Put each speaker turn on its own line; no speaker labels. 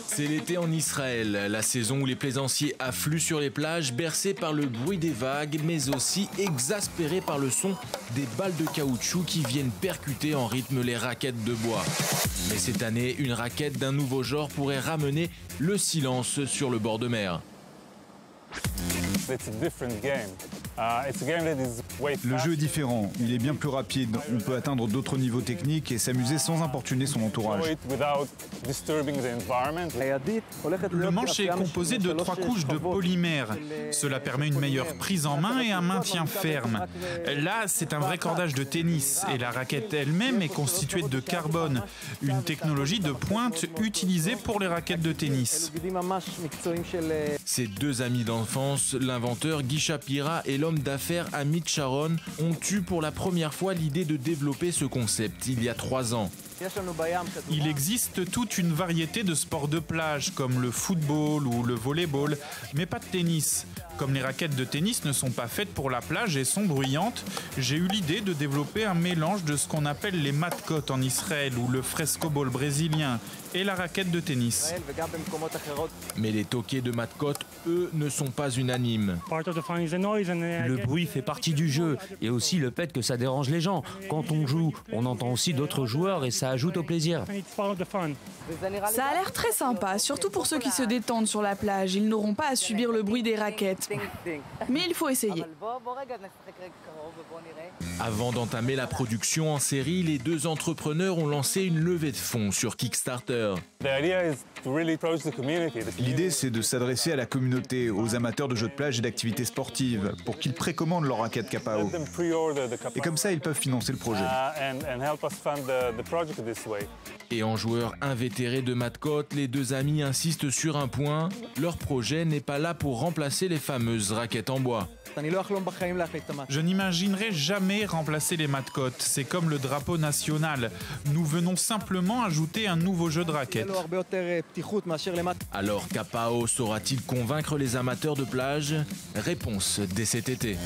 C'est l'été en Israël, la saison où les plaisanciers affluent sur les plages, bercés par le bruit des vagues, mais aussi exaspérés par le son des balles de caoutchouc qui viennent percuter en rythme les raquettes de bois. Mais cette année, une raquette d'un nouveau genre pourrait ramener le silence sur le bord de mer.
Le jeu est différent, il est bien plus rapide, on peut atteindre d'autres niveaux techniques et s'amuser sans importuner son entourage.
Le manche est composé de 3 couches de polymère. Cela permet une meilleure prise en main et un maintien ferme. Là, c'est un vrai cordage de tennis et la raquette elle-même est constituée de carbone, une technologie de pointe utilisée pour les raquettes de tennis.
Ces deux amis d'enfance, l'inventeur Guy Shapira et l'homme d'affaires Amit Sharon, ont eu pour la première fois l'idée de développer ce concept il y a 3 ans.
Il existe toute une variété de sports de plage comme le football ou le volleyball, mais pas de tennis. Comme les raquettes de tennis ne sont pas faites pour la plage et sont bruyantes, j'ai eu l'idée de développer un mélange de ce qu'on appelle les matkot en Israël ou le frescoball brésilien et la raquette de tennis.
Mais les toqués de matkot, eux, ne sont pas unanimes.
Le bruit fait partie du jeu et aussi le fait que ça dérange les gens. Quand on joue, on entend aussi d'autres joueurs et ça ajoute au plaisir.
Ça a l'air très sympa, surtout pour ceux qui se détendent sur la plage. Ils n'auront pas à subir le bruit des raquettes. Mais il faut essayer.
Avant d'entamer la production en série, les deux entrepreneurs ont lancé une levée de fonds sur Kickstarter.
L'idée, c'est de s'adresser à la communauté, aux amateurs de jeux de plage et d'activités sportives, pour qu'ils précommandent leur raquette Kapao. Et comme ça, ils peuvent financer le projet.
Et en joueur invétéré de matkot, les deux amis insistent sur un point, leur projet n'est pas là pour remplacer les fameuses raquettes en bois.
Je n'imaginerai jamais remplacer les matkot, c'est comme le drapeau national. Nous venons simplement ajouter un nouveau jeu de raquettes.
Alors Kapao saura-t-il convaincre les amateurs de plage? Réponse dès cet été.